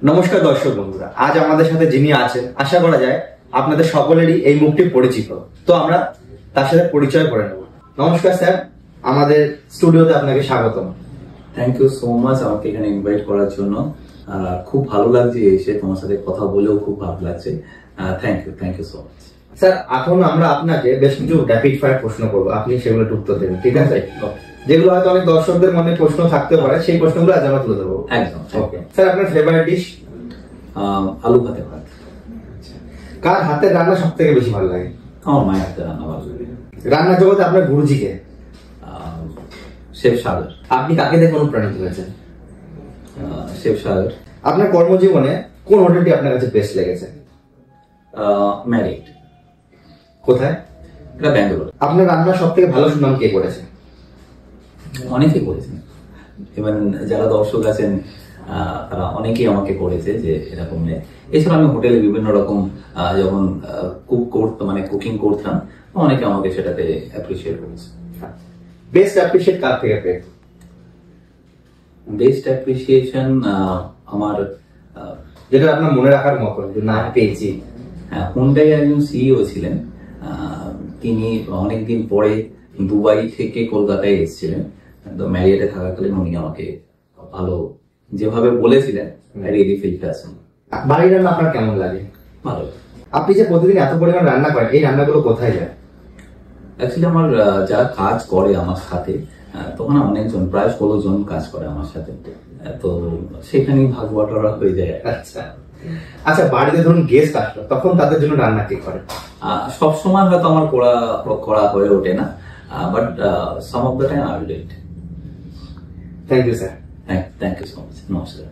নমস্কার দর্শক বন্ধুরা, আজ আমাদের সাথে যিনি আছেন আশা করা যায় আপনাদের সকলেরই এই মুখটি পরিচিত। তো আমরা তার সাথে পরিচয় করে নেব। নমস্কার স্যার, আমাদের স্টুডিওতে আপনাকে স্বাগতম। থ্যাংক ইউ সো মাচ আমাকে এখানে ইনভাইট করার জন্য। খুব ভালো লাগছে এসে, তোমার সাথে কথা বলেও খুব ভালো লাগছে। Thank you so much. Sir, এখন আমরা আপনাকে বেশ কিছু র্যাপিড ফায়ার প্রশ্ন করবো, আপনি সেগুলো উত্তর দেবেন, ঠিক আছে? যেগুলো হয়তো অনেক দর্শকদের মনে প্রশ্ন থাকতে পারে, সেই প্রশ্নগুলো আজ আমরা তুলে দেবো। একদম। ওকে স্যার, আপনার ফেভারিট ডিশ? আলু ভাতে ভাত। কার হাতের রান্না সব থেকে বেশি ভালো লাগে? আমার মায়ের হাতে রান্না ভালো লাগে। রান্নার জগতে আপনার গুরুজিকে? শেফ সাগর। আপনি কাকে দেখে অনুপ্রাণিত হয়েছেন? শেফ সাগর। আপনার কর্মজীবনে কোন হোটেলটি আপনার কাছে বেস্ট লেগেছে? ম্যারিড। কোথায়? এটা ব্যাঙ্গালোর। আপনার রান্নার সব থেকে ভালো সুনাম কে করেছে? অনেকেই করেছেন, ইভেন যারা দর্শক আছেন তারা অনেকেই আমাকে করেছে যে এরকম। এছাড়া আমি হোটেলে বিভিন্ন রকম যখন কুকিং করতাম, অনেকে আমাকে সেটাতে অ্যাপ্রিসিয়েট করেছে। বেস্ট অ্যাপ্রিসিয়েট কার থেকে পেয়ে? বেস্ট অ্যাপ্রিসিয়েশন আমার যেটা আপনার মনে রাখার মতো যে না পেয়েছি। হ্যাঁ, হুন্ডাই একজন সিইও ছিলেন, তিনি অনেকদিন পরে দুবাই থেকে কলকাতায় এসেছিলেন। তো ম্যারিয়েটে থাকাকালীন উনি আমাকে ভালো যেভাবে বলেছিলেন, রিয়েলি ফিল পেয়েছেন। বাড়ির রান্না আপনার কেমন লাগে? ভালো। আপনি যে প্রতিদিন এত পরিমাণ রান্না করেন, এই রান্নাগুলো কোথায় যায়? অ্যাকচুয়ালি আমার যারা কাজ করে আমার সাথে, তখন অনেকজন, প্রায় 16 জন কাজ করে আমার সাথে, তো সেখানেই ভাগ বাটোয়ারা হয়ে যায়। আচ্ছা আচ্ছা, বাড়িতে ধরুন গেস্ট আসলো, তখন তাদের জন্য রান্না কি করে? সবসময় হয়তো আমার করা হয়ে ওঠে না, but some of the time I will do it. Thank you sir. Thank you so much. নমস্কার।